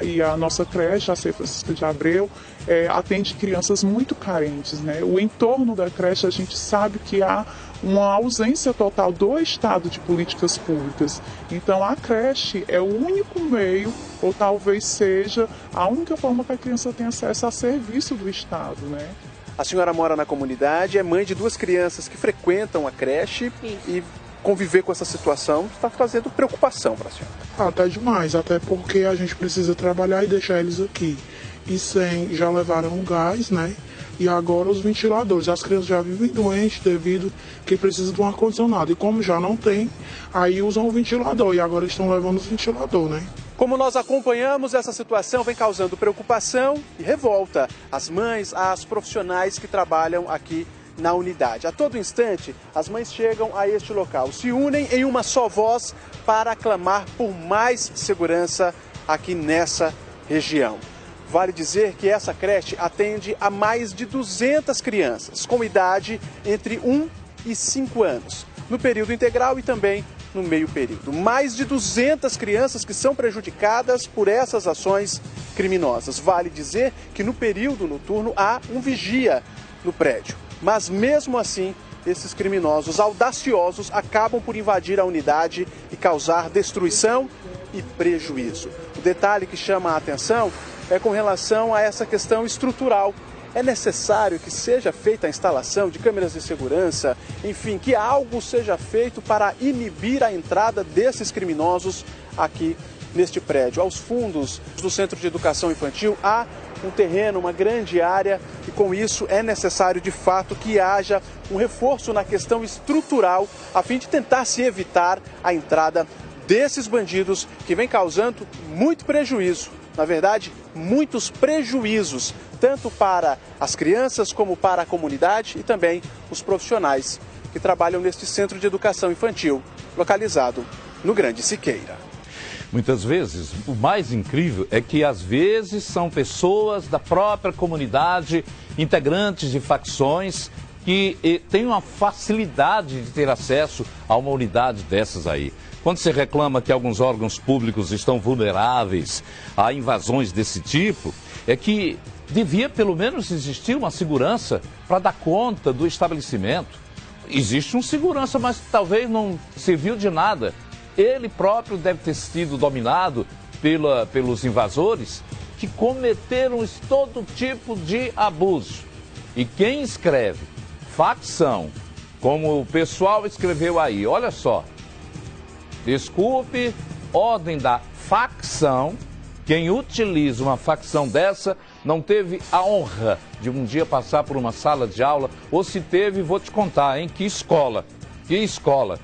e a nossa creche, a C. Francisca de Abreu, atende crianças muito carentes, né? O entorno da creche, a gente sabe que há uma ausência total do Estado de políticas públicas. Então, a creche é o único meio, ou talvez seja a única forma que a criança tem acesso a serviço do Estado, né? A senhora mora na comunidade, é mãe de 2 crianças que frequentam a creche. Isso. E conviver com essa situação está trazendo preocupação para a senhora. Até demais, até porque a gente precisa trabalhar e deixar eles aqui. E sem, já levaram o gás, né? E agora os ventiladores. As crianças já vivem doentes devido que precisam de um ar-condicionado. E como já não tem, aí usam o ventilador. E agora estão levando os ventiladores, né? Como nós acompanhamos, essa situação vem causando preocupação e revolta às mães, às profissionais que trabalham aqui na unidade. A todo instante, as mães chegam a este local, se unem em uma só voz para clamar por mais segurança aqui nessa região. Vale dizer que essa creche atende a mais de 200 crianças com idade entre 1 e 5 anos, no período integral e também no meio período. Mais de 200 crianças que são prejudicadas por essas ações criminosas. Vale dizer que no período noturno há um vigia no prédio. Mas mesmo assim, esses criminosos audaciosos acabam por invadir a unidade e causar destruição e prejuízo. O detalhe que chama a atenção é com relação a essa questão estrutural. É necessário que seja feita a instalação de câmeras de segurança, enfim, que algo seja feito para inibir a entrada desses criminosos aqui neste prédio. Aos fundos do Centro de Educação Infantil há um terreno, uma grande área, e com isso é necessário de fato que haja um reforço na questão estrutural a fim de tentar se evitar a entrada desses bandidos que vem causando muito prejuízo. Na verdade, muitos prejuízos, tanto para as crianças como para a comunidade e também os profissionais que trabalham neste Centro de Educação Infantil, localizado no Grande Siqueira. Muitas vezes, o mais incrível é que às vezes são pessoas da própria comunidade, integrantes de facções, que têm uma facilidade de ter acesso a uma unidade dessas aí. Quando se reclama que alguns órgãos públicos estão vulneráveis a invasões desse tipo, é que devia pelo menos existir uma segurança para dar conta do estabelecimento. Existe um segurança, mas talvez não serviu de nada. Ele próprio deve ter sido dominado pelos invasores que cometeram todo tipo de abuso. E quem escreve facção, como o pessoal escreveu aí, olha só, desculpe, ordem da facção, quem utiliza uma facção dessa não teve a honra de um dia passar por uma sala de aula, ou se teve, vou te contar, hein? Que escola, que escola.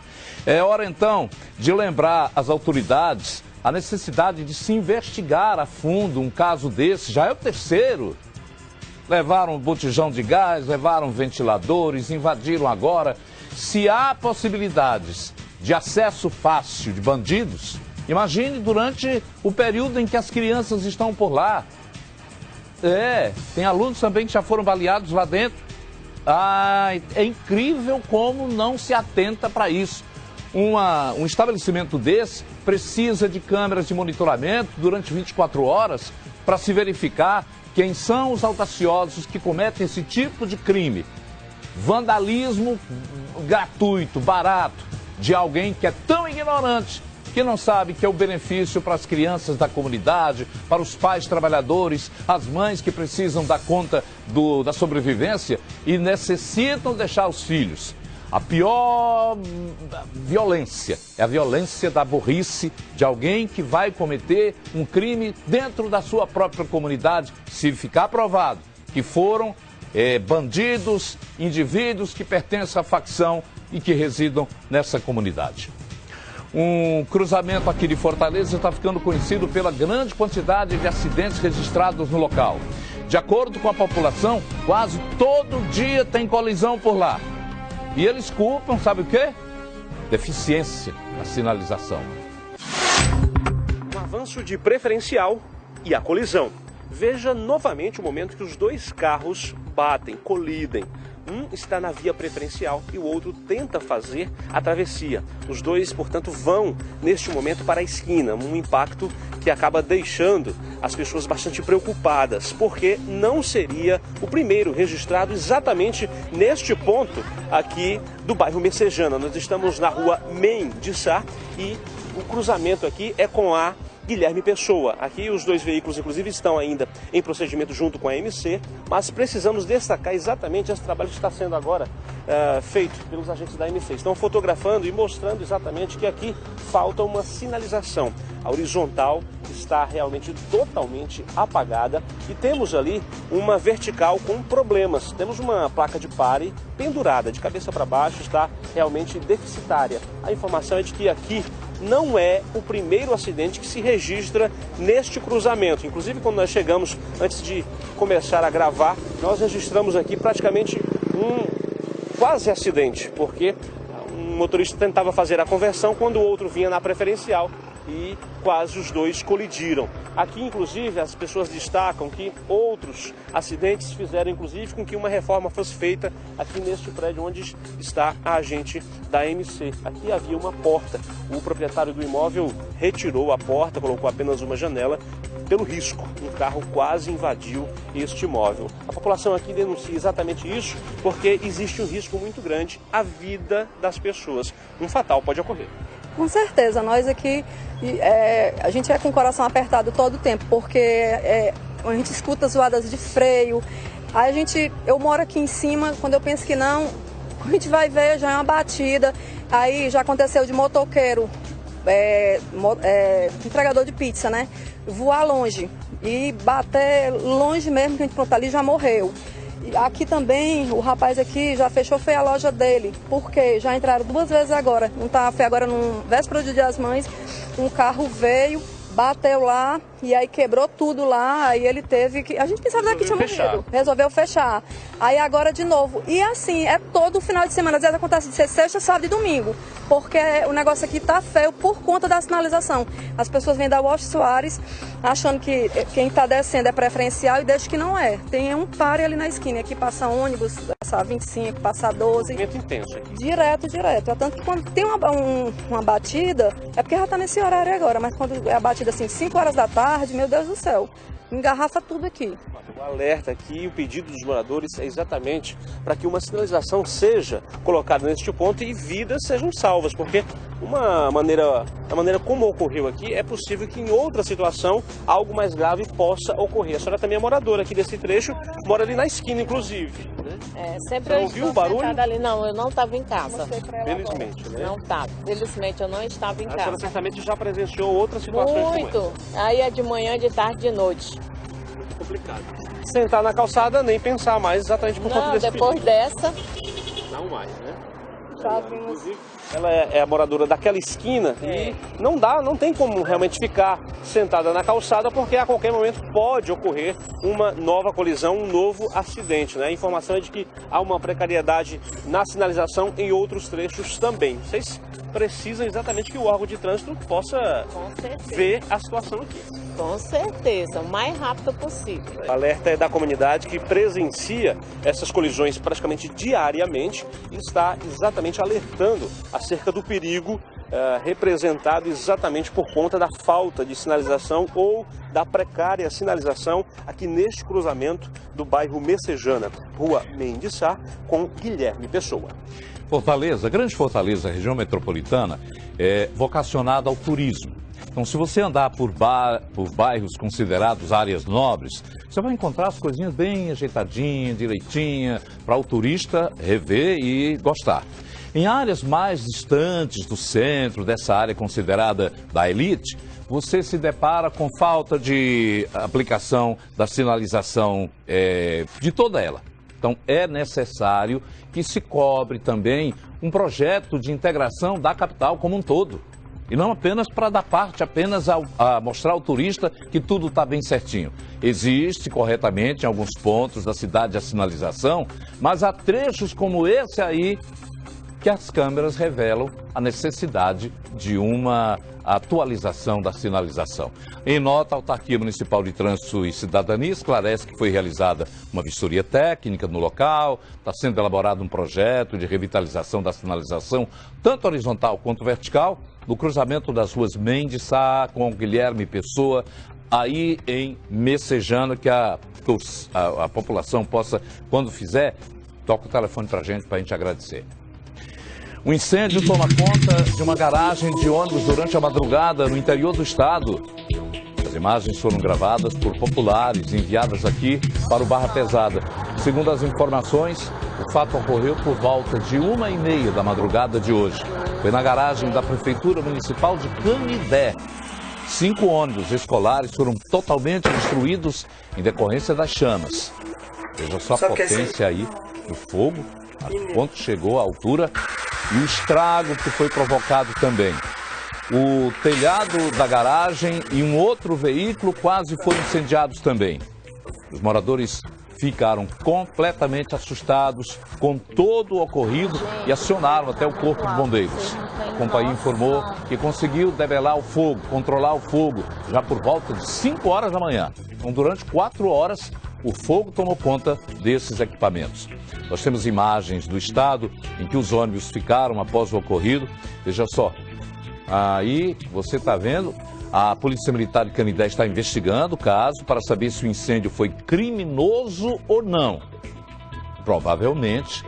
É hora então de lembrar às autoridades a necessidade de se investigar a fundo um caso desse, já é o terceiro. Levaram um botijão de gás, levaram ventiladores, invadiram agora. Se há possibilidades de acesso fácil de bandidos, imagine durante o período em que as crianças estão por lá. Tem alunos também que já foram baleados lá dentro. É incrível como não se atenta para isso. Um estabelecimento desse precisa de câmeras de monitoramento durante 24 horas para se verificar quem são os audaciosos que cometem esse tipo de crime. Vandalismo gratuito, barato, de alguém que é tão ignorante que não sabe que é o benefício para as crianças da comunidade, para os pais trabalhadores, as mães que precisam dar conta da sobrevivência e necessitam deixar os filhos. A pior violência é a violência da burrice de alguém que vai cometer um crime dentro da sua própria comunidade, se ficar provado que foram bandidos, indivíduos que pertencem à facção e que residam nessa comunidade. Um cruzamento aqui de Fortaleza está ficando conhecido pela grande quantidade de acidentes registrados no local. De acordo com a população, quase todo dia tem colisão por lá. E eles culpam, sabe o quê? Deficiência na sinalização. Um avanço de preferencial e a colisão. Veja novamente o momento que os dois carros batem, colidem. Um está na via preferencial e o outro tenta fazer a travessia. Os dois, portanto, vão neste momento para a esquina, um impacto que acaba deixando as pessoas bastante preocupadas, porque não seria o primeiro registrado exatamente neste ponto aqui do bairro Messejana. Nós estamos na rua Men de Sá e o cruzamento aqui é com a Guilherme Pessoa. Aqui os dois veículos, inclusive, estão ainda em procedimento junto com a MC, mas precisamos destacar exatamente esse trabalho que está sendo agora feito pelos agentes da MC. Estão fotografando e mostrando exatamente que aqui falta uma sinalização. A horizontal está realmente totalmente apagada e temos ali uma vertical com problemas. Temos uma placa de pare pendurada, de cabeça para baixo, está realmente deficitária. A informação é de que aqui não é o primeiro acidente que se registra neste cruzamento. Inclusive, quando nós chegamos, antes de começar a gravar, nós registramos aqui praticamente um quase acidente, porque um motorista tentava fazer a conversão quando o outro vinha na preferencial e quase os dois colidiram. Aqui, inclusive, as pessoas destacam que outros acidentes fizeram, inclusive, com que uma reforma fosse feita aqui neste prédio onde está a agente da MC. Aqui havia uma porta. O proprietário do imóvel retirou a porta, colocou apenas uma janela pelo risco. Um carro quase invadiu este imóvel. A população aqui denuncia exatamente isso porque existe um risco muito grande à vida das pessoas. Um fatal pode ocorrer. Com certeza, nós aqui, a gente é com o coração apertado todo o tempo, porque a gente escuta zoadas de freio, eu moro aqui em cima, quando eu penso que não, a gente vai ver, já é uma batida, aí já aconteceu de motoqueiro, entregador de pizza, né, voar longe e bater longe mesmo, que a gente pronto, ali já morreu. Aqui também, o rapaz aqui já fechou feio a loja dele, porque já entraram 2 vezes agora, foi agora no véspera do Dia das Mães, um carro veio, bateu lá e aí quebrou tudo lá, aí ele teve que, a gente pensava que tinha morrido, resolveu fechar, aí agora de novo, e assim, é todo final de semana, às vezes acontece de ser sexta, sábado e domingo, porque o negócio aqui tá feio por conta da sinalização, as pessoas vêm da Walsh Soares achando que quem está descendo é preferencial e deixa que não é, tem um pare ali na esquina, aqui passa ônibus, passa 25, passa 12, movimento intenso aqui. Direto, é tanto que quando tem uma batida, é porque já tá nesse horário agora, mas quando é a batida assim, 5 horas da tarde, meu Deus do céu, engarrafa tudo aqui. O alerta aqui, o pedido dos moradores é exatamente para que uma sinalização seja colocada neste ponto e vidas sejam salvas, porque a maneira como ocorreu aqui, é possível que em outra situação algo mais grave possa ocorrer. A senhora também é moradora aqui desse trecho, mora ali na esquina, inclusive. Né? Sempre eu ouviu o barulho? Ali. Não, eu não estava em casa. Felizmente, né? Não estava. Felizmente, eu não estava em casa. A senhora certamente já presenciou outras situações muito. Como essa. Aí é de manhã, de tarde, de noite. Muito complicado. Sentar na calçada, nem pensar mais exatamente por conta desse depois perigo. Dessa... Não mais, né? Já vimos. Ela é a moradora daquela esquina e não tem como realmente ficar sentada na calçada, porque a qualquer momento pode ocorrer uma nova colisão, um novo acidente, né? A informação é de que há uma precariedade na sinalização em outros trechos também. Vocês precisam exatamente que o órgão de trânsito possa ver a situação aqui. Com certeza, o mais rápido possível. O alerta é da comunidade que presencia essas colisões praticamente diariamente e está exatamente alertando acerca do perigo representado exatamente por conta da falta de sinalização ou da precária sinalização aqui neste cruzamento do bairro Messejana, Rua Men de Sá, com Guilherme Pessoa. Fortaleza, Grande Fortaleza, região metropolitana, é vocacionada ao turismo. Então, se você andar por bairros considerados áreas nobres, você vai encontrar as coisinhas bem ajeitadinhas, direitinhas, para o turista rever e gostar. Em áreas mais distantes do centro, dessa área considerada da elite, você se depara com falta de aplicação da sinalização de toda ela. Então, é necessário que se cobre também um projeto de integração da capital como um todo. E não apenas para dar parte, apenas a mostrar ao turista que tudo está bem certinho. Existe corretamente em alguns pontos da cidade a sinalização, mas há trechos como esse aí que as câmeras revelam a necessidade de uma atualização da sinalização. Em nota, a Autarquia Municipal de Trânsito e Cidadania esclarece que foi realizada uma vistoria técnica no local, está sendo elaborado um projeto de revitalização da sinalização, tanto horizontal quanto vertical, no cruzamento das ruas Mendes Sá com Guilherme Pessoa, aí em Messejana, que a população possa, quando fizer, toca o telefone para a gente agradecer. O incêndio toma conta de uma garagem de ônibus durante a madrugada no interior do estado. As imagens foram gravadas por populares e enviadas aqui para o Barra Pesada. Segundo as informações, o fato ocorreu por volta de 1h30 da madrugada de hoje. Foi na garagem da Prefeitura Municipal de Canidé. 5 ônibus escolares foram totalmente destruídos em decorrência das chamas. Veja só a potência aí do fogo, a quanto chegou a altura e o estrago que foi provocado também. O telhado da garagem e um outro veículo quase foram incendiados também. Os moradores ficaram completamente assustados com todo o ocorrido e acionaram até o Corpo de Bombeiros. A companhia informou que conseguiu debelar o fogo, controlar o fogo, já por volta de 5 horas da manhã. Então, durante 4 horas, o fogo tomou conta desses equipamentos. Nós temos imagens do estado em que os ônibus ficaram após o ocorrido. Veja só, aí você está vendo, a Polícia Militar de Canidé está investigando o caso para saber se o incêndio foi criminoso ou não. Provavelmente,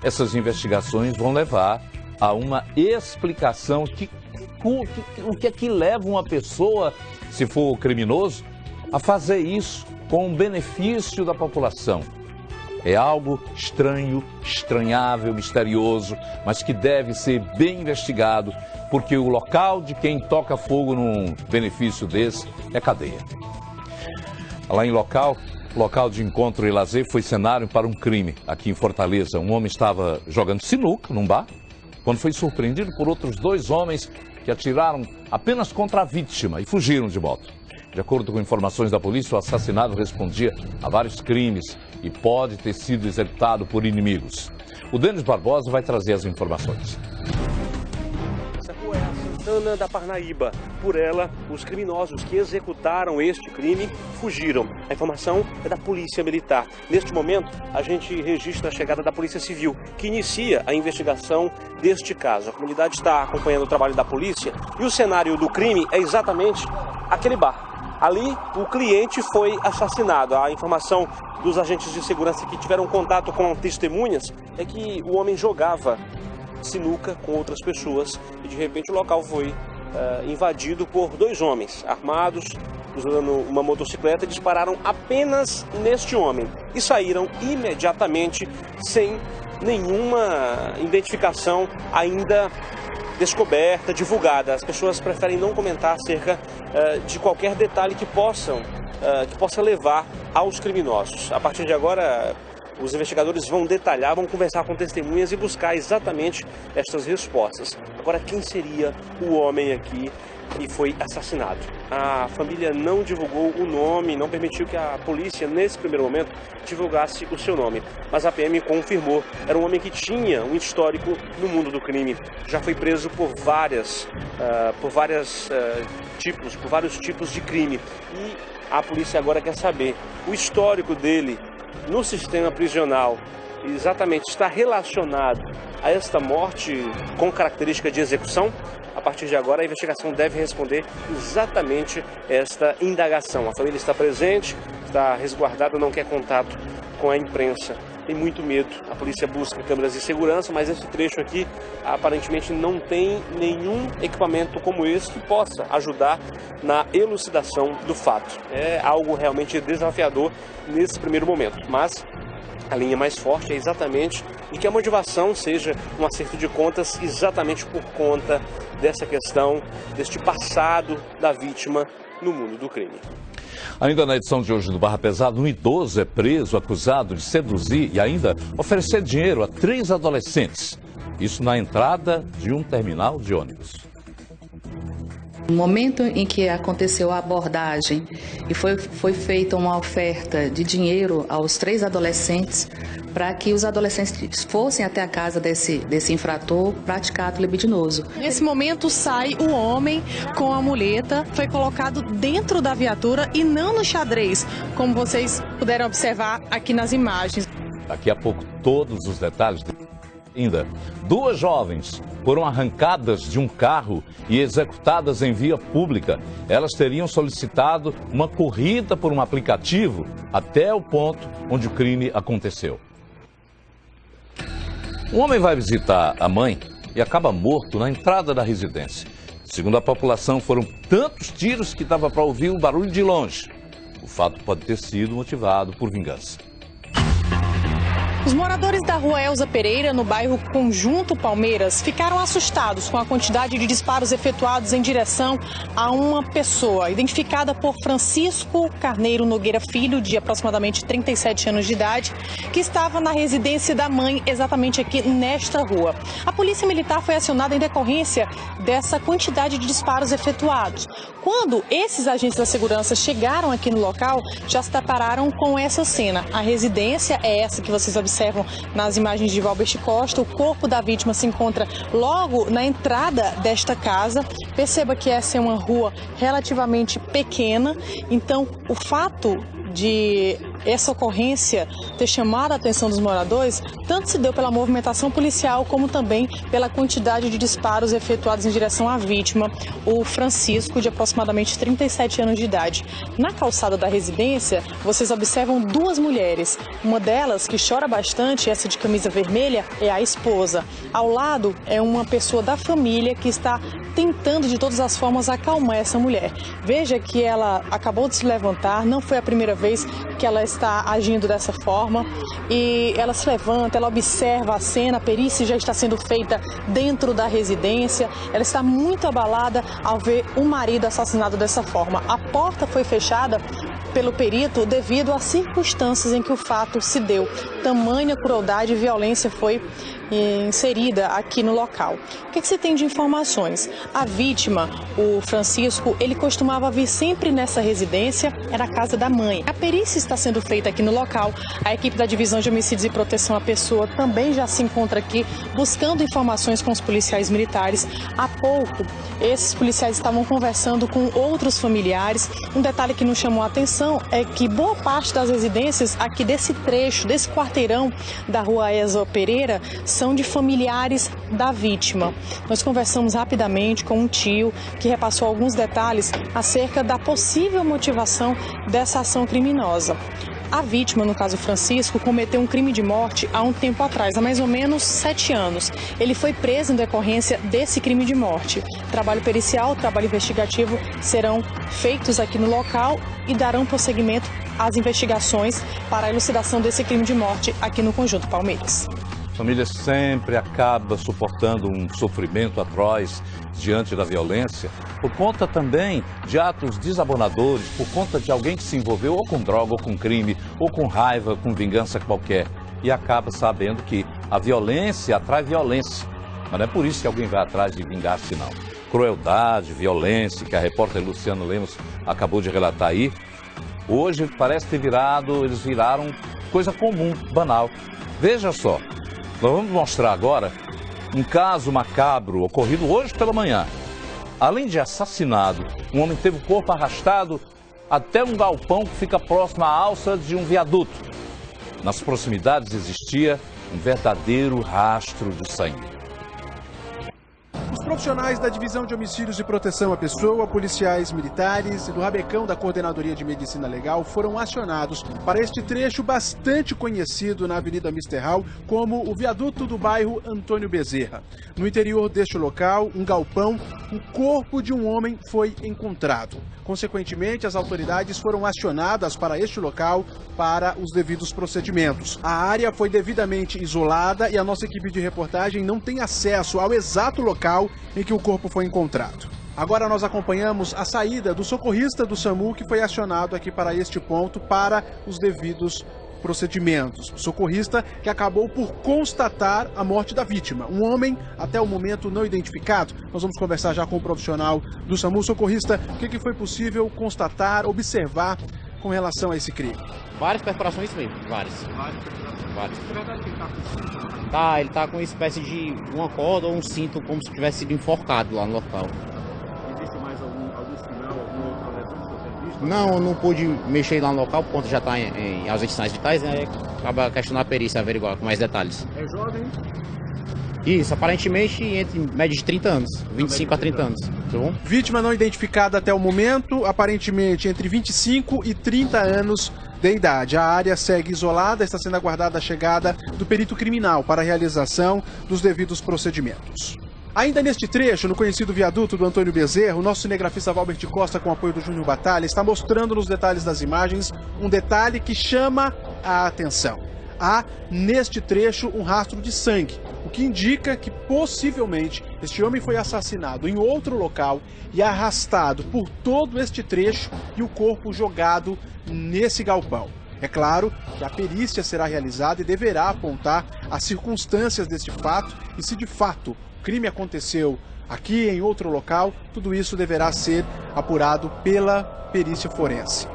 essas investigações vão levar a uma explicação o que é que leva uma pessoa, se for criminoso, a fazer isso com o benefício da população. É algo estranho, estranhável, misterioso, mas que deve ser bem investigado, porque o local de quem toca fogo num benefício desse é cadeia. Lá em local de encontro e lazer foi cenário para um crime aqui em Fortaleza. Um homem estava jogando sinuca num bar, quando foi surpreendido por outros 2 homens que atiraram apenas contra a vítima e fugiram de moto. De acordo com informações da polícia, o assassinado respondia a vários crimes e pode ter sido executado por inimigos. O Denis Barbosa vai trazer as informações. Essa rua é a Santana da Parnaíba. Por ela, os criminosos que executaram este crime fugiram. A informação é da Polícia Militar. Neste momento, a gente registra a chegada da Polícia Civil, que inicia a investigação deste caso. A comunidade está acompanhando o trabalho da polícia e o cenário do crime é exatamente aquele bar. Ali, o cliente foi assassinado. A informação dos agentes de segurança que tiveram contato com testemunhas é que o homem jogava sinuca com outras pessoas e, de repente, o local foi invadido por 2 homens armados, usando uma motocicleta, e dispararam apenas neste homem e saíram imediatamente sem nenhuma identificação ainda descoberta, divulgada. As pessoas preferem não comentar acerca de qualquer detalhe que possa levar aos criminosos. A partir de agora, os investigadores vão detalhar, vão conversar com testemunhas e buscar exatamente estas respostas. Agora, quem seria o homem aqui que foi assassinado? A família não divulgou o nome, não permitiu que a polícia, nesse primeiro momento, divulgasse o seu nome. Mas a PM confirmou, era um homem que tinha um histórico no mundo do crime. Já foi preso por vários tipos de crime. E a polícia agora quer saber o histórico dele no sistema prisional. Exatamente, está relacionado a esta morte com característica de execução? A partir de agora, a investigação deve responder exatamente esta indagação. A família está presente, está resguardada, não quer contato com a imprensa. Tem muito medo. A polícia busca câmeras de segurança, mas esse trecho aqui aparentemente não tem nenhum equipamento como esse que possa ajudar na elucidação do fato. É algo realmente desafiador nesse primeiro momento, mas a linha mais forte é exatamente de que a motivação seja um acerto de contas exatamente por conta dessa questão, deste passado da vítima no mundo do crime. Ainda na edição de hoje do Barra Pesada, um idoso é preso acusado de seduzir e ainda oferecer dinheiro a 3 adolescentes. Isso na entrada de um terminal de ônibus. No momento em que aconteceu a abordagem e foi feita uma oferta de dinheiro aos 3 adolescentes para que os adolescentes fossem até a casa desse infrator praticar ato libidinoso. Nesse momento sai o homem com a muleta, foi colocado dentro da viatura e não no xadrez, como vocês puderam observar aqui nas imagens. Daqui a pouco todos os detalhes. Ainda, 2 jovens foram arrancadas de um carro e executadas em via pública. Elas teriam solicitado uma corrida por um aplicativo até o ponto onde o crime aconteceu. Um homem vai visitar a mãe e acaba morto na entrada da residência. Segundo a população, foram tantos tiros que dava para ouvir o barulho de longe. O fato pode ter sido motivado por vingança. Os moradores da rua Elza Pereira, no bairro Conjunto Palmeiras, ficaram assustados com a quantidade de disparos efetuados em direção a uma pessoa, identificada por Francisco Carneiro Nogueira Filho, de aproximadamente 37 anos de idade, que estava na residência da mãe, exatamente aqui nesta rua. A polícia militar foi acionada em decorrência dessa quantidade de disparos efetuados. Quando esses agentes da segurança chegaram aqui no local, já se depararam com essa cena. A residência é essa que vocês observam nas imagens de Valbert Costa. O corpo da vítima se encontra logo na entrada desta casa. Perceba que essa é uma rua relativamente pequena, então o fato de essa ocorrência ter chamado a atenção dos moradores, tanto se deu pela movimentação policial, como também pela quantidade de disparos efetuados em direção à vítima, o Francisco, de aproximadamente 37 anos de idade. Na calçada da residência, vocês observam 2 mulheres. Uma delas, que chora bastante, essa de camisa vermelha, é a esposa. Ao lado é uma pessoa da família que está tentando de todas as formas acalmar essa mulher. Veja que ela acabou de se levantar, não foi a primeira vez que ela está agindo dessa forma, e ela se levanta, ela observa a cena, a perícia já está sendo feita dentro da residência, ela está muito abalada ao ver o marido assassinado dessa forma. A porta foi fechada pelo perito devido às circunstâncias em que o fato se deu. Tamanha crueldade e violência foi inserida aqui no local. O que se tem de informações? A vítima, o Francisco, ele costumava vir sempre nessa residência, era a casa da mãe. A perícia está sendo feita aqui no local. A equipe da Divisão de Homicídios e Proteção à Pessoa também já se encontra aqui buscando informações com os policiais militares. Há pouco, esses policiais estavam conversando com outros familiares. Um detalhe que nos chamou a atenção é que boa parte das residências aqui desse trecho, desse quarteirão da rua Elza Pereira, são de familiares da vítima. Nós conversamos rapidamente com um tio que repassou alguns detalhes acerca da possível motivação dessa ação criminosa. A vítima, no caso Francisco, cometeu um crime de morte há um tempo atrás, há mais ou menos 7 anos. Ele foi preso em decorrência desse crime de morte. Trabalho pericial, trabalho investigativo serão feitos aqui no local e darão prosseguimento às investigações para a elucidação desse crime de morte aqui no Conjunto Palmeiras. A família sempre acaba suportando um sofrimento atroz diante da violência, por conta também de atos desabonadores, por conta de alguém que se envolveu ou com droga, ou com crime, ou com raiva, com vingança qualquer, e acaba sabendo que a violência atrai violência. Mas não é por isso que alguém vai atrás de vingar-se, não. Crueldade, violência, que a repórter Luciana Lemos acabou de relatar aí, hoje parece ter eles viraram coisa comum, banal. Veja só. Nós vamos mostrar agora um caso macabro ocorrido hoje pela manhã. Além de assassinado, um homem teve o corpo arrastado até um galpão que fica próximo à alça de um viaduto. Nas proximidades existia um verdadeiro rastro de sangue. Os profissionais da Divisão de Homicídios e Proteção à Pessoa, policiais militares e do Rabecão da Coordenadoria de Medicina Legal foram acionados para este trecho bastante conhecido na Avenida Misterral como o viaduto do bairro Antônio Bezerra. No interior deste local, um galpão, o corpo de um homem foi encontrado. Consequentemente, as autoridades foram acionadas para este local para os devidos procedimentos. A área foi devidamente isolada e a nossa equipe de reportagem não tem acesso ao exato local em que o corpo foi encontrado. Agora nós acompanhamos a saída do socorrista do SAMU que foi acionado aqui para este ponto para os devidos procedimentos. O socorrista que acabou por constatar a morte da vítima. Um homem, até o momento, não identificado. Nós vamos conversar já com o profissional do SAMU. Socorrista, o que foi possível constatar, observar com relação a esse crime? Várias perfurações mesmo, várias. Várias. É verdade que ele tá com cinto? Tá, ele tá com uma espécie de uma corda ou um cinto, como se tivesse sido enforcado lá no local. Existe mais algum sinal, alguma outra lesão que você tem visto? Não, não pude mexer lá no local, por conta já tá em ausentes sinais vitais, né? Acaba questionando a perícia, averiguar com mais detalhes. É jovem? Isso, aparentemente entre média de 30 anos, 25 a 30 anos, tá bom? Vítima não identificada até o momento, aparentemente entre 25 e 30 anos de idade. A área segue isolada, está sendo aguardada a chegada do perito criminal para a realização dos devidos procedimentos. Ainda neste trecho, no conhecido viaduto do Antônio Bezerra, o nosso cinegrafista Valbert Costa, com apoio do Júnior Batalha, está mostrando nos detalhes das imagens um detalhe que chama a atenção. Há, neste trecho, um rastro de sangue, o que indica que, possivelmente, este homem foi assassinado em outro local e arrastado por todo este trecho e o corpo jogado nesse galpão. É claro que a perícia será realizada e deverá apontar as circunstâncias deste fato e se, de fato, o crime aconteceu aqui em outro local, tudo isso deverá ser apurado pela perícia forense.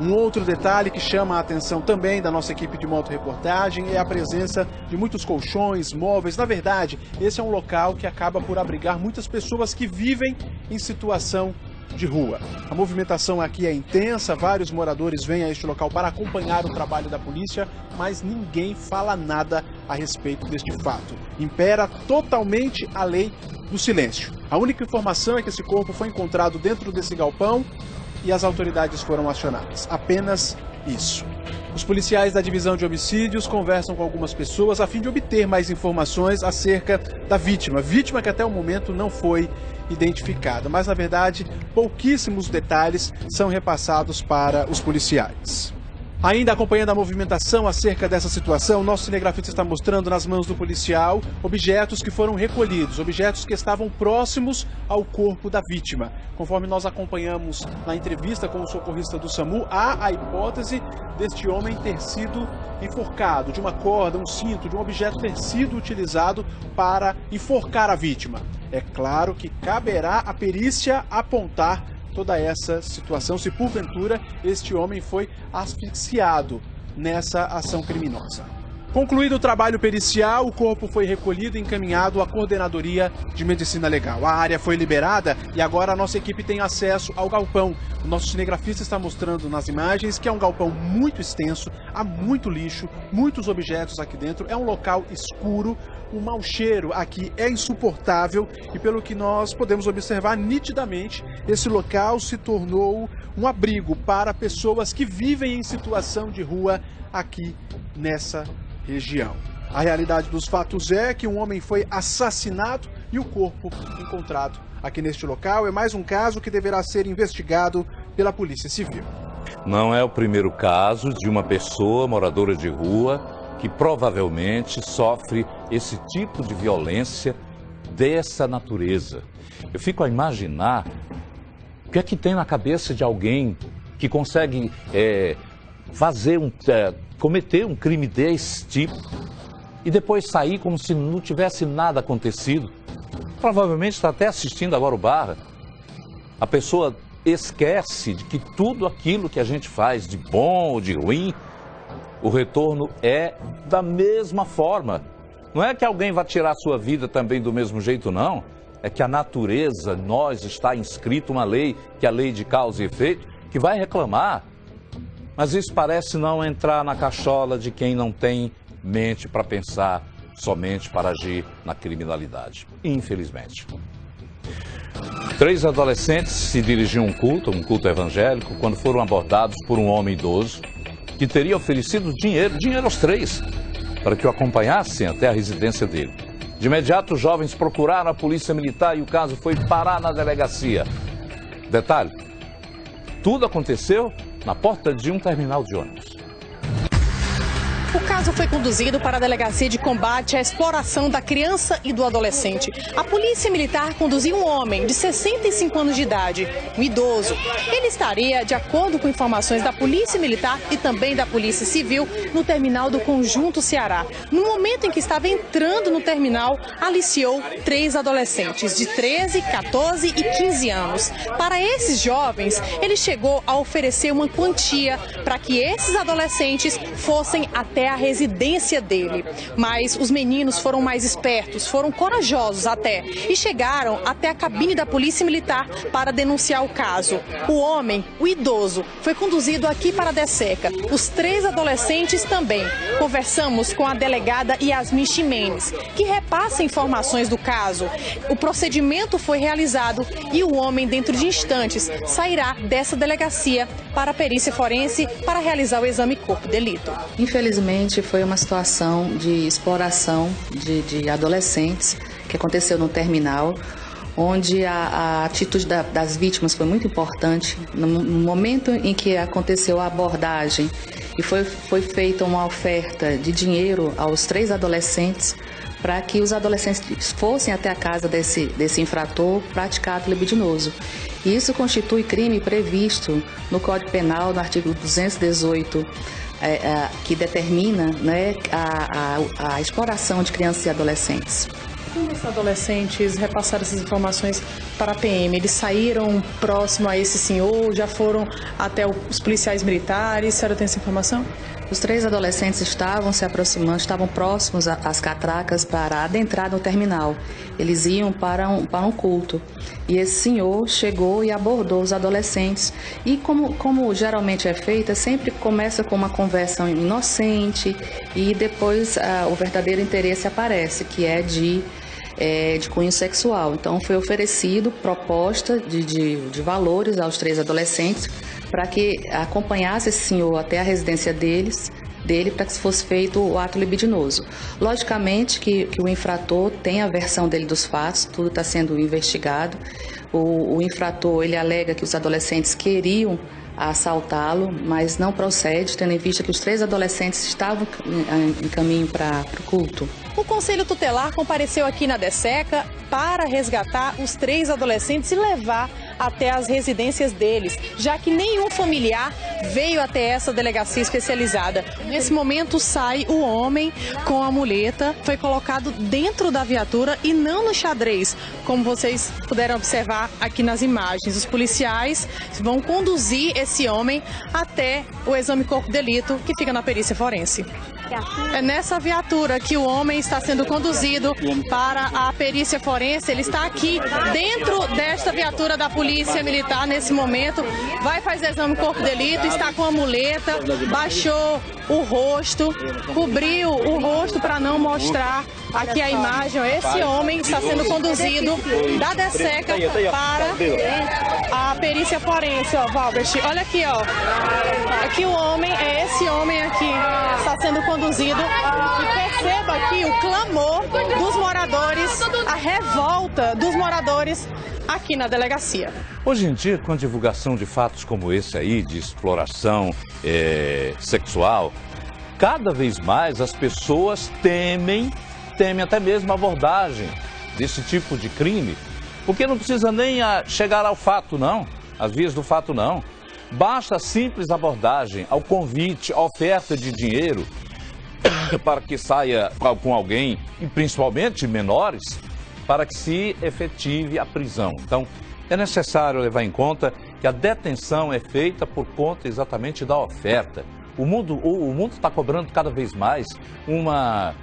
Um outro detalhe que chama a atenção também da nossa equipe de motorreportagem é a presença de muitos colchões, móveis. Na verdade, esse é um local que acaba por abrigar muitas pessoas que vivem em situação de rua. A movimentação aqui é intensa, vários moradores vêm a este local para acompanhar o trabalho da polícia, mas ninguém fala nada a respeito deste fato. Impera totalmente a lei do silêncio. A única informação é que esse corpo foi encontrado dentro desse galpão e as autoridades foram acionadas. Apenas isso. Os policiais da divisão de homicídios conversam com algumas pessoas a fim de obter mais informações acerca da vítima. Vítima que até o momento não foi identificada, mas na verdade pouquíssimos detalhes são repassados para os policiais. Ainda acompanhando a movimentação acerca dessa situação, nosso cinegrafista está mostrando nas mãos do policial objetos que foram recolhidos, objetos que estavam próximos ao corpo da vítima. Conforme nós acompanhamos na entrevista com o socorrista do SAMU, há a hipótese deste homem ter sido enforcado, de uma corda, um cinto, de um objeto ter sido utilizado para enforcar a vítima. É claro que caberá à perícia apontar toda essa situação, se porventura este homem foi asfixiado nessa ação criminosa. Concluído o trabalho pericial, o corpo foi recolhido e encaminhado à Coordenadoria de Medicina Legal. A área foi liberada e agora a nossa equipe tem acesso ao galpão. O nosso cinegrafista está mostrando nas imagens que é um galpão muito extenso, há muito lixo, muitos objetos aqui dentro, é um local escuro, o mau cheiro aqui é insuportável e pelo que nós podemos observar nitidamente, esse local se tornou um abrigo para pessoas que vivem em situação de rua aqui nessa região. A realidade dos fatos é que um homem foi assassinado e o corpo encontrado aqui neste local é mais um caso que deverá ser investigado pela Polícia Civil. Não é o primeiro caso de uma pessoa moradora de rua que provavelmente sofre esse tipo de violência dessa natureza. Eu fico a imaginar o que é que tem na cabeça de alguém que consegue cometer um crime desse tipo e depois sair como se não tivesse nada acontecido. Provavelmente está até assistindo agora o Barra. A pessoa esquece de que tudo aquilo que a gente faz de bom ou de ruim, o retorno é da mesma forma. Não é que alguém vai tirar a sua vida também do mesmo jeito, não. É que a natureza, nós, está inscrito uma lei, que é a lei de causa e efeito, que vai reclamar. Mas isso parece não entrar na cachola de quem não tem mente para pensar, somente para agir na criminalidade, infelizmente. 3 adolescentes se dirigiam a um culto evangélico, quando foram abordados por um homem idoso que teria oferecido dinheiro aos 3, para que o acompanhassem até a residência dele. De imediato, os jovens procuraram a polícia militar e o caso foi parar na delegacia. Detalhe, tudo aconteceu na porta de um terminal de ônibus. O caso caso foi conduzido para a Delegacia de Combate à Exploração da Criança e do Adolescente. A Polícia Militar conduziu um homem de 65 anos de idade, um idoso. Ele estaria, de acordo com informações da Polícia Militar e também da Polícia Civil, no terminal do Conjunto Ceará. No momento em que estava entrando no terminal, aliciou 3 adolescentes de 13, 14 e 15 anos. Para esses jovens, ele chegou a oferecer uma quantia para que esses adolescentes fossem até a residência dele. Mas os meninos foram mais espertos, foram corajosos até, e chegaram até a cabine da Polícia Militar para denunciar o caso. O homem, o idoso, foi conduzido aqui para a DECECA. Os 3 adolescentes também. Conversamos com a delegada Yasmin Ximenes, que repassa informações do caso. O procedimento foi realizado e o homem, dentro de instantes, sairá dessa delegacia para a perícia forense para realizar o exame corpo de delito. Infelizmente, foi uma situação de exploração de adolescentes que aconteceu no terminal, onde a atitude das vítimas foi muito importante. No momento em que aconteceu a abordagem e foi feita uma oferta de dinheiro aos 3 adolescentes para que os adolescentes fossem até a casa desse infrator praticar ato libidinoso. E isso constitui crime previsto no Código Penal, no artigo 218, que determina, né, a exploração de crianças e adolescentes. Como os adolescentes repassaram essas informações para a PM? Eles saíram próximo a esse senhor? Já foram até os policiais militares? A senhora tem essa informação? Os 3 adolescentes estavam se aproximando, estavam próximos às catracas para adentrar no terminal. Eles iam para um culto. E esse senhor chegou e abordou os adolescentes. E como geralmente é feita, sempre começa com uma conversa inocente e depois o verdadeiro interesse aparece, que é de cunho sexual. Então foi oferecido proposta de valores aos 3 adolescentes para que acompanhasse esse senhor até a residência dele para que fosse feito o ato libidinoso. Logicamente que o infrator tem a versão dele dos fatos, tudo está sendo investigado. O infrator, ele alega que os adolescentes queriam assaltá-lo, mas não procede, tendo em vista que os 3 adolescentes estavam em caminho para o culto. O Conselho Tutelar compareceu aqui na DECECA para resgatar os 3 adolescentes e levar até as residências deles, já que nenhum familiar veio até essa delegacia especializada. Nesse momento sai o homem com a muleta, foi colocado dentro da viatura e não no xadrez, como vocês puderam observar aqui nas imagens. Os policiais vão conduzir esse homem até o exame corpo de delito, que fica na perícia forense. É nessa viatura que o homem está sendo conduzido para a perícia forense. Ele está aqui dentro desta viatura da Polícia Militar nesse momento. Vai fazer exame corpo de delito, está com a muleta, baixou o rosto, cobriu o rosto para não mostrar aqui a imagem. Esse homem está sendo conduzido da DECECA para a perícia forense, ó, Valbert. Olha aqui, ó. Aqui o homem, é esse homem aqui, está sendo conduzido. E perceba aqui o clamor dos moradores, a revolta dos moradores aqui na delegacia. Hoje em dia, com a divulgação de fatos como esse aí, de exploração sexual, cada vez mais as pessoas temem até mesmo a abordagem desse tipo de crime, porque não precisa nem chegar ao fato, não, às vias do fato, não. Basta a simples abordagem, ao convite, a oferta de dinheiro para que saia com alguém, e principalmente menores, para que se efetive a prisão. Então, é necessário levar em conta que a detenção é feita por conta exatamente da oferta. O mundo está cobrando cada vez mais uma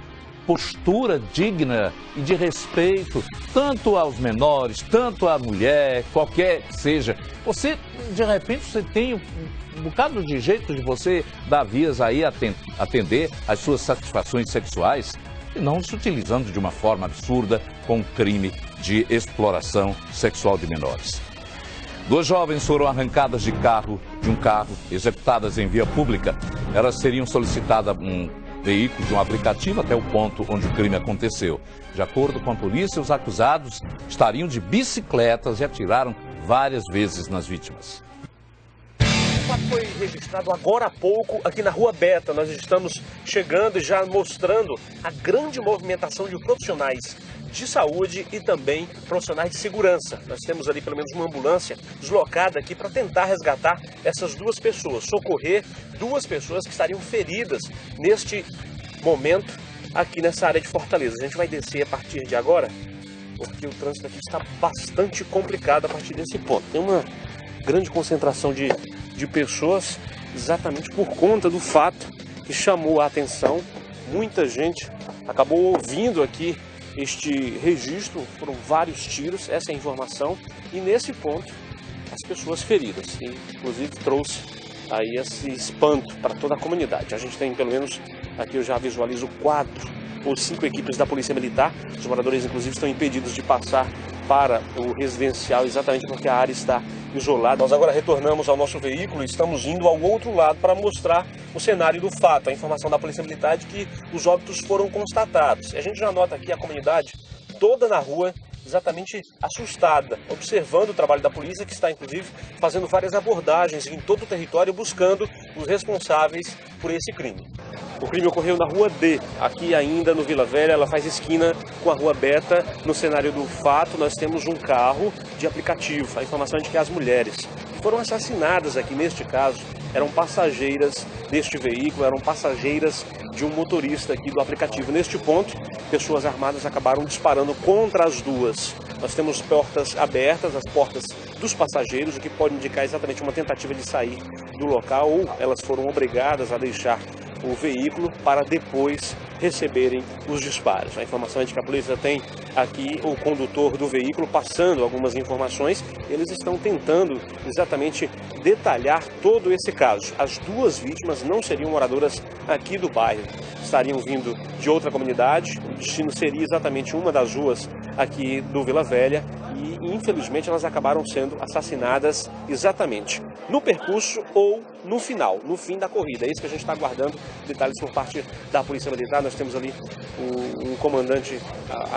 postura digna e de respeito, tanto aos menores, tanto à mulher, qualquer que seja. Você, de repente, você tem um bocado de jeito de você dar vias aí a atender às suas satisfações sexuais, e não se utilizando de uma forma absurda com o crime de exploração sexual de menores. 2 jovens foram arrancadas de um carro, executadas em via pública. Elas teriam solicitado um veículo de um aplicativo até o ponto onde o crime aconteceu. De acordo com a polícia, os acusados estariam de bicicletas e atiraram várias vezes nas vítimas. fato foi registrado agora há pouco aqui na Rua Beta. Nós estamos chegando e já mostrando a grande movimentação de profissionais de saúde e também profissionais de segurança. Nós temos ali pelo menos uma ambulância deslocada aqui para tentar resgatar essas duas pessoas, socorrer duas pessoas que estariam feridas neste momento aqui nessa área de Fortaleza. A gente vai descer a partir de agora, porque o trânsito aqui está bastante complicado a partir desse ponto. Tem uma grande concentração de pessoas exatamente por conta do fato que chamou a atenção. Muita gente acabou ouvindo aqui este registro, foram vários tiros, essa é a informação, e nesse ponto as pessoas feridas, e inclusive trouxe aí esse espanto para toda a comunidade. A gente tem pelo menos, aqui eu já visualizo 4 ou 5 equipes da Polícia Militar, os moradores inclusive estão impedidos de passar para o residencial exatamente porque a área está isolada. Nós agora retornamos ao nosso veículo e estamos indo ao outro lado para mostrar o cenário do fato, a informação da Polícia Militar de que os óbitos foram constatados. A gente já nota aqui a comunidade toda na rua, exatamente assustada, observando o trabalho da polícia, que está inclusive fazendo várias abordagens em todo o território, buscando os responsáveis por esse crime. O crime ocorreu na Rua D, aqui ainda no Vila Velha, ela faz esquina com a Rua Beta. No cenário do fato, nós temos um carro de aplicativo. A informação é de que as mulheres que foram assassinadas aqui neste caso eram passageiras deste veículo, eram passageiras de um motorista aqui do aplicativo. Neste ponto, pessoas armadas acabaram disparando contra as duas. Nós temos portas abertas, as portas dos passageiros, o que pode indicar exatamente uma tentativa de sair do local, ou elas foram obrigadas a deixar o veículo para depois receberem os disparos. A informação é de que a polícia tem aqui o condutor do veículo passando algumas informações. Eles estão tentando exatamente detalhar todo esse caso. As duas vítimas não seriam moradoras aqui do bairro, estariam vindo de outra comunidade. O destino seria exatamente uma das ruas aqui do Vila Velha e infelizmente elas acabaram sendo assassinadas exatamente no percurso ou no final, no fim da corrida. É isso que a gente está aguardando, detalhes por parte da Polícia Militar. Nós temos ali um comandante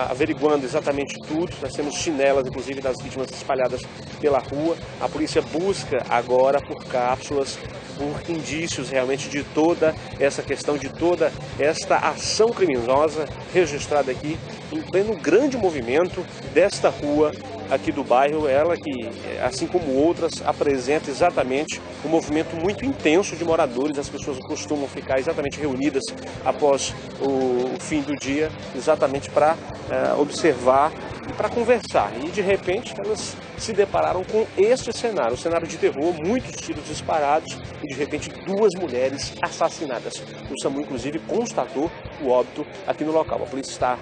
averiguando exatamente tudo. Nós temos chinelas, inclusive, das vítimas espalhadas pela rua. A polícia busca agora por cápsulas, por indícios realmente de toda essa questão, de toda esta ação criminosa registrada aqui em pleno grande movimento desta rua aqui do bairro, ela que, assim como outras, apresenta exatamente um movimento muito intenso de moradores. As pessoas costumam ficar exatamente reunidas após o fim do dia, exatamente para observar e para conversar. E de repente elas se depararam com este cenário, um cenário de terror, muitos tiros disparados e de repente duas mulheres assassinadas. O SAMU inclusive constatou o óbito aqui no local. A polícia está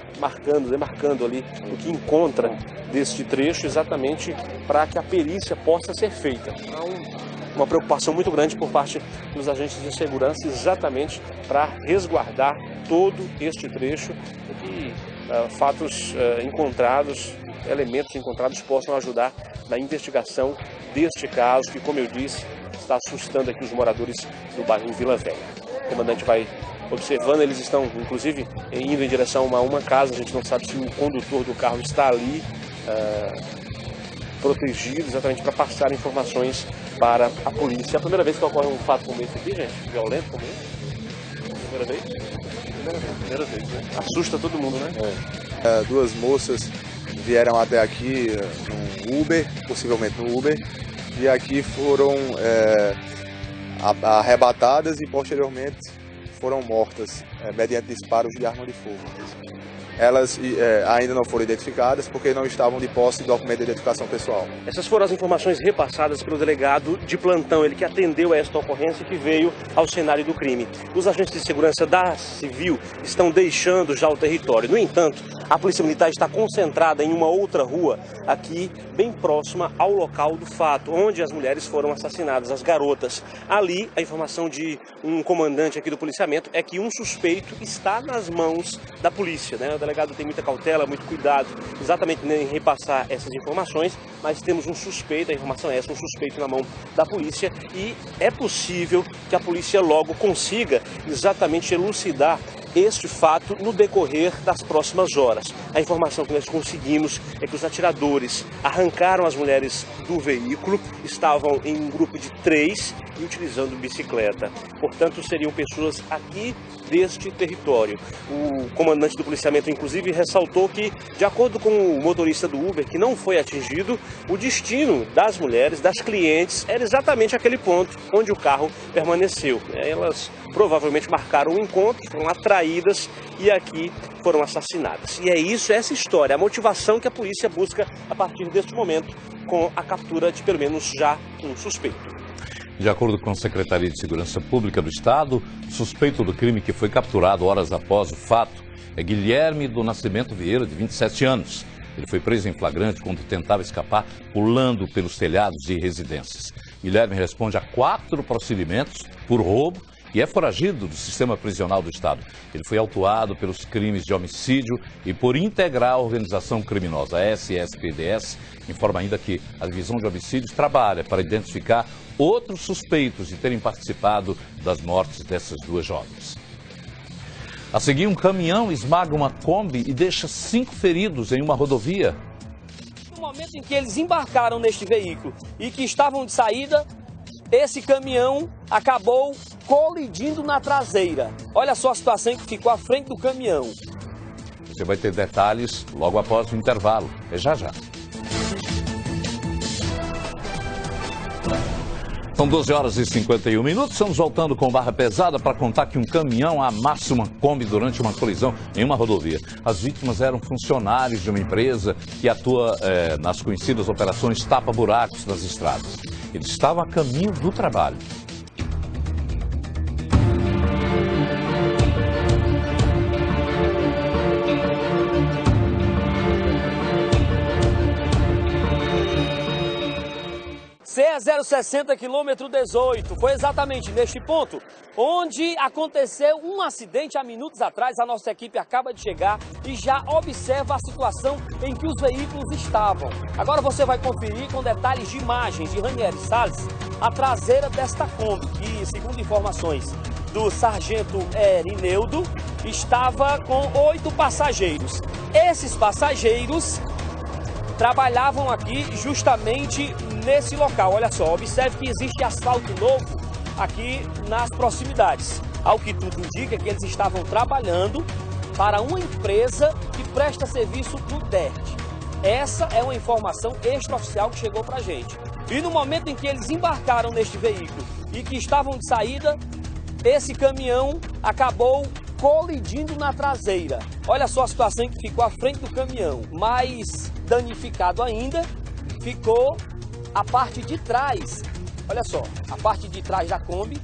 demarcando ali o que encontra deste trecho, exatamente para que a perícia possa ser feita. Há uma preocupação muito grande por parte dos agentes de segurança, exatamente para resguardar todo este trecho e que fatos encontrados, elementos encontrados possam ajudar na investigação deste caso que, como eu disse, está assustando aqui os moradores do bairro Vila Velha. O comandante vai observando, eles estão inclusive indo em direção a uma casa. A gente não sabe se o condutor do carro está ali protegido, exatamente para passar informações para a polícia. É a primeira vez que ocorre um fato como esse aqui, gente, violento como esse? Primeira vez? Primeira vez, né? Assusta todo mundo, né? Duas moças vieram até aqui no Uber, possivelmente no Uber, e aqui foram arrebatadas e posteriormente foram mortas mediante disparos de arma de fogo. Elas ainda não foram identificadas porque não estavam de posse de documento de identificação pessoal. Essas foram as informações repassadas pelo delegado de plantão, ele que atendeu a esta ocorrência e que veio ao cenário do crime. Os agentes de segurança da Civil estão deixando já o território. No entanto, a Polícia Militar está concentrada em uma outra rua aqui, bem próxima ao local do fato, onde as mulheres foram assassinadas, as garotas. Ali, a informação de um comandante aqui do policiamento é que um suspeito está nas mãos da polícia, né? O delegado tem muita cautela, muito cuidado exatamente em repassar essas informações, mas temos um suspeito, a informação é essa, um suspeito na mão da polícia e é possível que a polícia logo consiga exatamente elucidar este fato no decorrer das próximas horas. A informação que nós conseguimos é que os atiradores arrancaram as mulheres do veículo, estavam em um grupo de 3 e utilizando bicicleta. Portanto, seriam pessoas aqui deste território. O comandante do policiamento, inclusive, ressaltou que, de acordo com o motorista do Uber, que não foi atingido, o destino das mulheres, das clientes, era exatamente aquele ponto onde o carro permaneceu. Elas provavelmente marcaram o encontro, foram atraídas e aqui foram assassinadas. E é isso, essa história, a motivação que a polícia busca a partir deste momento, com a captura de pelo menos já um suspeito. De acordo com a Secretaria de Segurança Pública do Estado, o suspeito do crime que foi capturado horas após o fato é Guilherme do Nascimento Vieira, de 27 anos. Ele foi preso em flagrante quando tentava escapar pulando pelos telhados de residências. Guilherme responde a 4 procedimentos por roubo e é foragido do sistema prisional do Estado. Ele foi autuado pelos crimes de homicídio e por integrar a organização criminosa. A SSPDS informa ainda que a Divisão de Homicídios trabalha para identificar outros suspeitos de terem participado das mortes dessas 2 jovens. A seguir, um caminhão esmaga uma Kombi e deixa 5 feridos em uma rodovia. No momento em que eles embarcaram neste veículo e que estavam de saída, esse caminhão acabou colidindo na traseira. Olha só a situação que ficou à frente do caminhão. Você vai ter detalhes logo após o intervalo. É já já. São 12 horas e 51 minutos, estamos voltando com Barra Pesada para contar que um caminhão amassa uma Kombi durante uma colisão em uma rodovia. As vítimas eram funcionários de uma empresa que atua nas conhecidas operações tapa-buracos das estradas. Eles estavam a caminho do trabalho. CE 060 quilômetro 18, foi exatamente neste ponto onde aconteceu um acidente há minutos atrás. A nossa equipe acaba de chegar e já observa a situação em que os veículos estavam. Agora você vai conferir com detalhes de imagens de Ranieri Salles a traseira desta Kombi, que, segundo informações do sargento Erineudo, estava com 8 passageiros. Esses passageiros trabalhavam aqui justamente nesse local. Olha só, observe que existe asfalto novo aqui nas proximidades. Ao que tudo indica que eles estavam trabalhando para uma empresa que presta serviço no DERT. Essa é uma informação extraoficial que chegou para a gente. E no momento em que eles embarcaram neste veículo e que estavam de saída, esse caminhão acabou colidindo na traseira. Olha só a situação que ficou à frente do caminhão. Mais danificado ainda ficou a parte de trás. Olha só, a parte de trás da Kombi,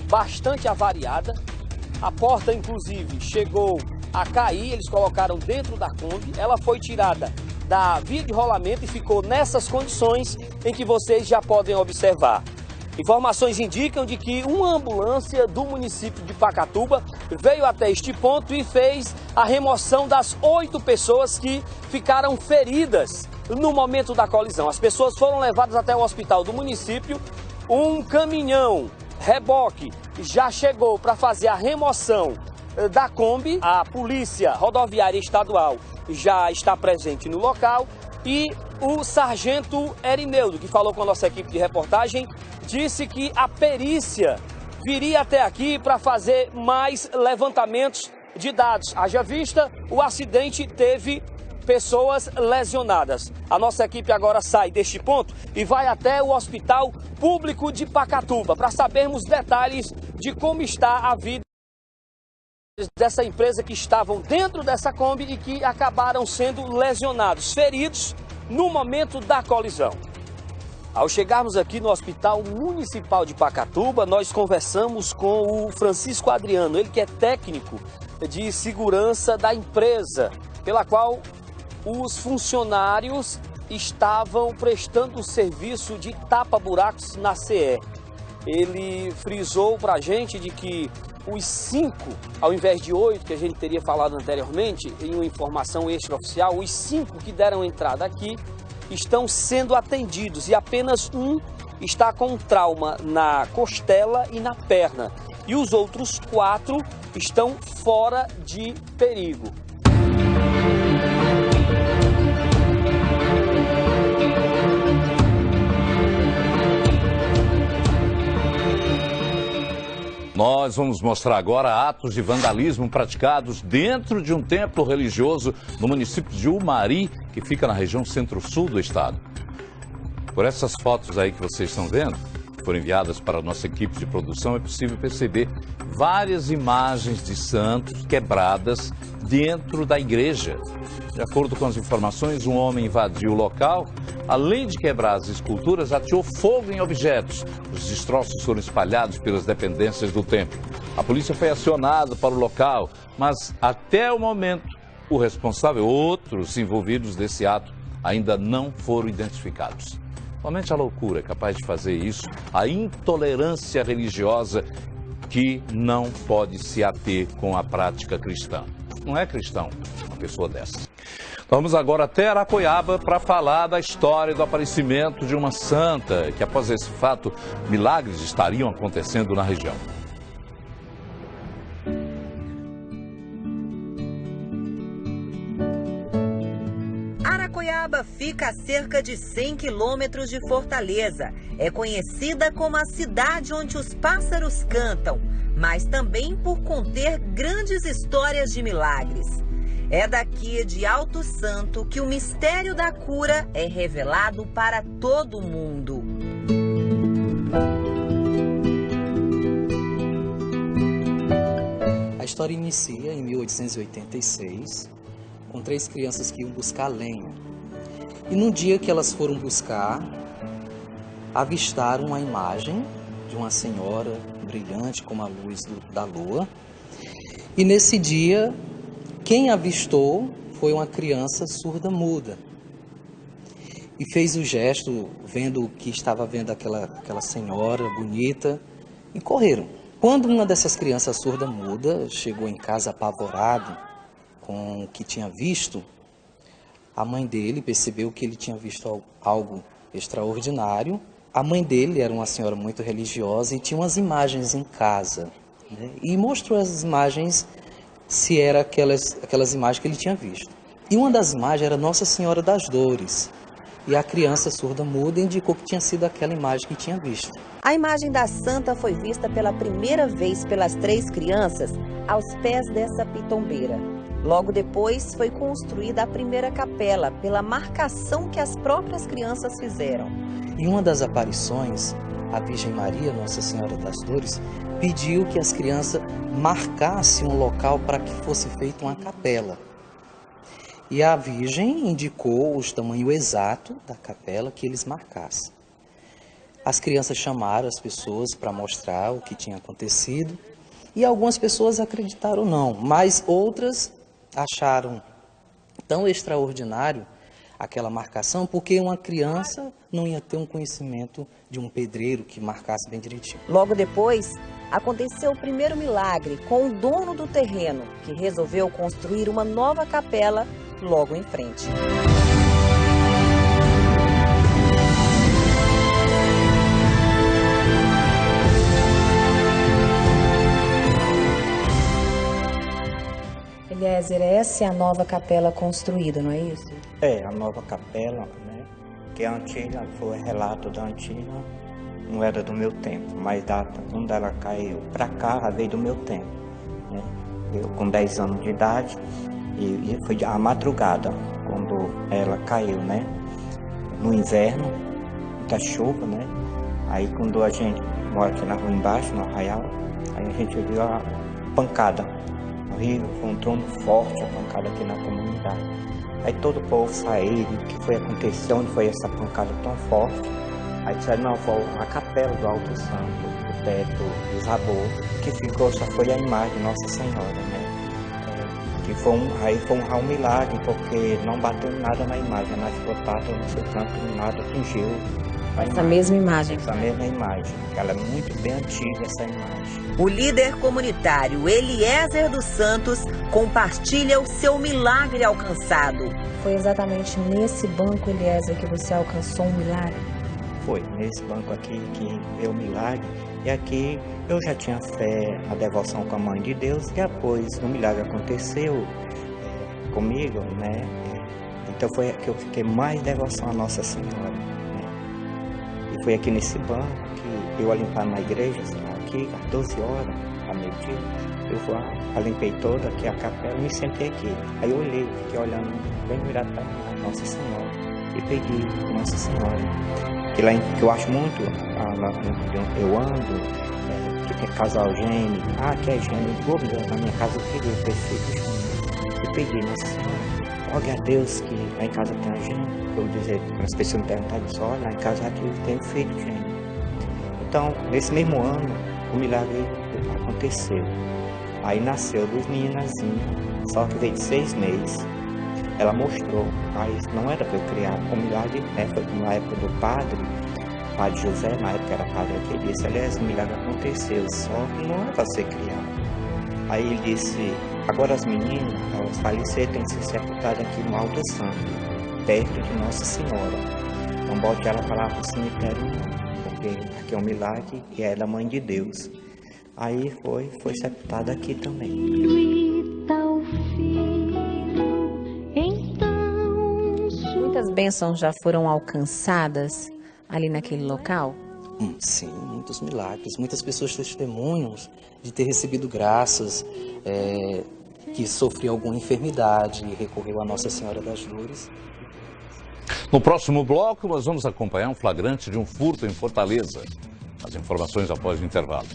bastante avariada. A porta, inclusive, chegou a cair. Eles colocaram dentro da Kombi. Ela foi tirada da via de rolamento e ficou nessas condições em que vocês já podem observar. Informações indicam de que uma ambulância do município de Pacatuba veio até este ponto e fez a remoção das 8 pessoas que ficaram feridas no momento da colisão. As pessoas foram levadas até o hospital do município. Um caminhão reboque já chegou para fazer a remoção da Kombi. A Polícia Rodoviária Estadual já está presente no local e o sargento Erineudo, que falou com a nossa equipe de reportagem, disse que a perícia viria até aqui para fazer mais levantamentos de dados. Haja vista, o acidente teve pessoas lesionadas. A nossa equipe agora sai deste ponto e vai até o Hospital Público de Pacatuba para sabermos detalhes de como está a vida dessa empresa que estavam dentro dessa Kombi e que acabaram sendo lesionados, feridos no momento da colisão. Ao chegarmos aqui no Hospital Municipal de Pacatuba, nós conversamos com o Francisco Adriano, ele que é técnico de segurança da empresa, pela qual os funcionários estavam prestando o serviço de tapa-buracos na CE. Ele frisou para a gente de que os 5, ao invés de 8, que a gente teria falado anteriormente, em uma informação extraoficial, os 5 que deram entrada aqui estão sendo atendidos e apenas um está com trauma na costela e na perna. E os outros 4 estão fora de perigo. Nós vamos mostrar agora atos de vandalismo praticados dentro de um templo religioso no município de Umari, que fica na região centro-sul do estado. Por essas fotos aí que vocês estão vendo, que foram enviadas para a nossa equipe de produção, é possível perceber várias imagens de santos quebradas dentro da igreja. De acordo com as informações, um homem invadiu o local. Além de quebrar as esculturas, ateou fogo em objetos. Os destroços foram espalhados pelas dependências do templo. A polícia foi acionada para o local, mas até o momento, o responsável, outros envolvidos desse ato, ainda não foram identificados. Somente a loucura é capaz de fazer isso, a intolerância religiosa que não pode se ater com a prática cristã. Não é cristão uma pessoa dessa. Vamos agora até Aracoiaba para falar da história do aparecimento de uma santa, que após esse fato, milagres estariam acontecendo na região. Aracoiaba fica a cerca de 100 quilômetros de Fortaleza. É conhecida como a cidade onde os pássaros cantam, mas também por conter grandes histórias de milagres. É daqui de Alto Santo que o mistério da cura é revelado para todo mundo. A história inicia em 1886, com 3 crianças que iam buscar lenha. E no dia que elas foram buscar, avistaram a imagem de uma senhora brilhante como a luz da lua. E nesse dia, quem avistou foi uma criança surda-muda. E fez o gesto, vendo que estava vendo aquela senhora bonita, e correram. Quando uma dessas crianças surda-muda chegou em casa apavorado com o que tinha visto, a mãe dele percebeu que ele tinha visto algo extraordinário. A mãe dele era uma senhora muito religiosa e tinha umas imagens em casa, né? E mostrou as imagens, se eram aquelas imagens que ele tinha visto. E uma das imagens era Nossa Senhora das Dores. E a criança surda-muda indicou que tinha sido aquela imagem que tinha visto. A imagem da santa foi vista pela primeira vez pelas 3 crianças aos pés dessa pitombeira. Logo depois foi construída a primeira capela pela marcação que as próprias crianças fizeram. Em uma das aparições, a Virgem Maria, Nossa Senhora das Dores, pediu que as crianças marcassem um local para que fosse feita uma capela. E a Virgem indicou o tamanho exato da capela que eles marcassem. As crianças chamaram as pessoas para mostrar o que tinha acontecido, e algumas pessoas acreditaram não, mas outras acharam tão extraordinário aquela marcação, porque uma criança não ia ter um conhecimento de um pedreiro que marcasse bem direitinho. Logo depois, aconteceu o primeiro milagre com o dono do terreno, que resolveu construir uma nova capela logo em frente. Eliezer, essa é a nova capela construída, não é isso? É, a nova capela, né? Que a antiga, foi relato da antiga, não era do meu tempo, mas quando ela caiu para cá, ela veio do meu tempo, né? Eu com 10 anos de idade, e foi a madrugada, quando ela caiu, né? No inverno, muita chuva, né? Aí quando a gente mora aqui na rua embaixo, no Arraial, aí a gente viu a pancada. Horrível, foi um trono forte a pancada aqui na comunidade. Aí todo o povo saiu, o que foi acontecer, onde foi essa pancada tão forte. Aí disseram, não, foi a capela do Alto Santo, o teto desabou, que ficou, só foi a imagem de Nossa Senhora, né? Que foi um milagre, porque não bateu nada na imagem, mas ficou tátil, no seu canto, nada atingiu a imagem. Essa mesma imagem. Essa mesma imagem, que ela é muito bem antiga, essa imagem. O líder comunitário Eliezer dos Santos compartilha o seu milagre alcançado. Foi exatamente nesse banco, Eliezer, que você alcançou um milagre? foi nesse banco aqui que veio o milagre. E aqui eu já tinha fé, a devoção com a Mãe de Deus, e depois o milagre aconteceu comigo, né? Então foi que eu fiquei mais devoção à Nossa Senhora, né? E foi aqui nesse banco que eu limpando na igreja, aqui às 12 horas, à meio-dia, eu lá, limpei toda aqui a capela e me sentei aqui. Aí eu olhei, fiquei olhando bem virado para Nossa Senhora e pedi Nossa Senhora. Que lá que eu acho muito, eu ando, que tem casal gêmeo, que é gêmeo, na minha casa eu queria ter feito gêmeo. E pedi Nossa Senhora, rogue a Deus que lá em casa tem a gêmeo. Eu dizer, para as pessoas me perguntarem disso, olha, lá em casa aqui eu tenho feito gêmeo. Então, nesse mesmo ano, o milagre aconteceu. Aí nasceu 2 meninazinhas, só que veio de 6 meses. Ela mostrou, mas não era para eu criar. O milagre foi na época do padre José, na época era padre aqui, ele disse, aliás, o milagre aconteceu, só que não é para ser criado. Aí ele disse, agora as meninas, elas faleceram, têm que ser sepultadas aqui no Alto Santo, perto de Nossa Senhora. Não bote ela para lá para o cemitério não, porque aqui é um milagre e ela é a Mãe de Deus. Aí foi sepultada aqui também. Muitas bênçãos já foram alcançadas ali naquele local? Sim, muitos milagres. Muitas pessoas testemunham de ter recebido graças, que sofriam alguma enfermidade e recorreu a Nossa Senhora das Dores. No próximo bloco, nós vamos acompanhar um flagrante de um furto em Fortaleza. As informações após o intervalo.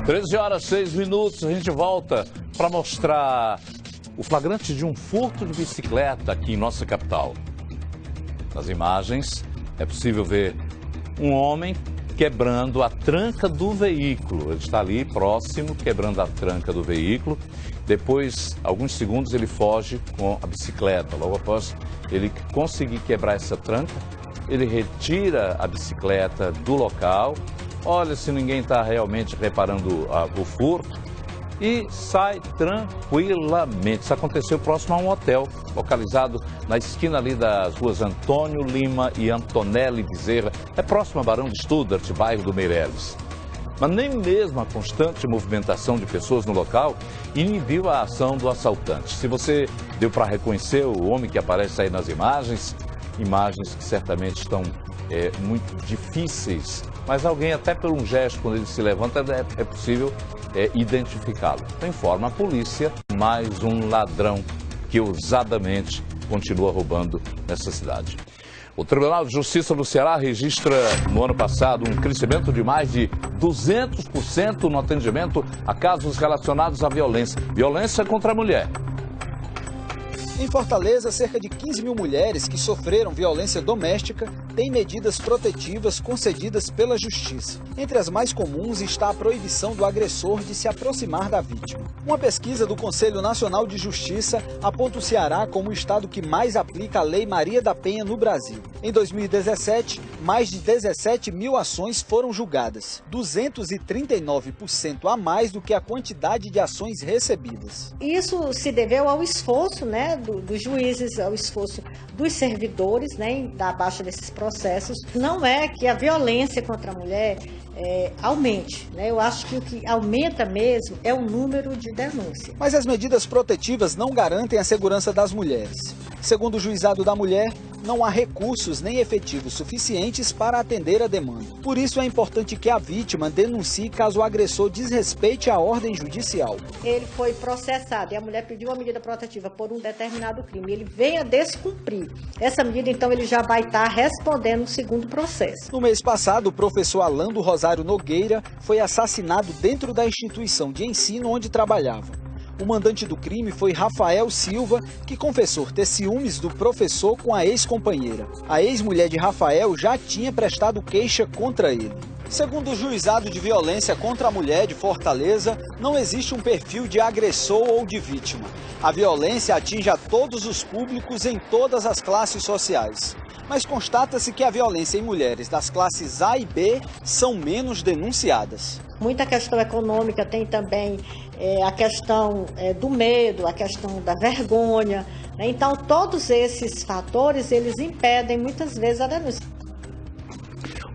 13h06, a gente volta para mostrar o flagrante de um furto de bicicleta aqui em nossa capital. Nas imagens é possível ver um homem quebrando a tranca do veículo. Ele está ali próximo, quebrando a tranca do veículo. Depois, alguns segundos, ele foge com a bicicleta. Logo após ele conseguir quebrar essa tranca, ele retira a bicicleta do local, olha se ninguém está realmente reparando o furto e sai tranquilamente. Isso aconteceu próximo a um hotel, localizado na esquina ali das ruas Antônio Lima e Antonelli Bezerra. É próximo a Barão de Studart, bairro do Meireles. Mas nem mesmo a constante movimentação de pessoas no local inibiu a ação do assaltante. Se você deu para reconhecer o homem que aparece aí nas imagens que certamente estão muito difíceis, mas alguém, até por um gesto, quando ele se levanta, é possível identificá-lo. Então, informa a polícia, mais um ladrão que ousadamente continua roubando nessa cidade. O Tribunal de Justiça do Ceará registra, no ano passado, um crescimento de mais de 200% no atendimento a casos relacionados à violência contra a mulher. Em Fortaleza, cerca de 15 mil mulheres que sofreram violência doméstica têm medidas protetivas concedidas pela Justiça. Entre as mais comuns está a proibição do agressor de se aproximar da vítima. Uma pesquisa do Conselho Nacional de Justiça aponta o Ceará como o estado que mais aplica a Lei Maria da Penha no Brasil. Em 2017, mais de 17 mil ações foram julgadas, 239% a mais do que a quantidade de ações recebidas. Isso se deveu ao esforço, dos juízes, ao esforço dos servidores, da baixa desses processos. Não é que a violência contra a mulher aumente, Eu acho que o que aumenta mesmo é o número de denúncias. Mas as medidas protetivas não garantem a segurança das mulheres. Segundo o Juizado da Mulher, não há recursos nem efetivos suficientes para atender a demanda. Por isso é importante que a vítima denuncie caso o agressor desrespeite a ordem judicial. Ele foi processado e a mulher pediu uma medida protetiva por um determinado crime. Ele venha descumprir essa medida, então ele já vai estar respondendo no segundo processo. No mês passado, o professor Alain do Rosário Nogueira foi assassinado dentro da instituição de ensino onde trabalhava. O mandante do crime foi Rafael Silva, que confessou ter ciúmes do professor com a ex-companheira. A ex-mulher de Rafael já tinha prestado queixa contra ele. Segundo o Juizado de Violência contra a Mulher de Fortaleza, não existe um perfil de agressor ou de vítima. A violência atinge a todos os públicos em todas as classes sociais. Mas constata-se que a violência em mulheres das classes A e B são menos denunciadas. Muita questão econômica, tem também a questão do medo, a questão da vergonha, Então, todos esses fatores, eles impedem muitas vezes a denúncia.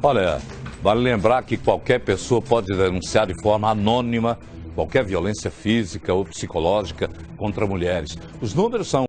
Olha, vale lembrar que qualquer pessoa pode denunciar de forma anônima qualquer violência física ou psicológica contra mulheres. Os números são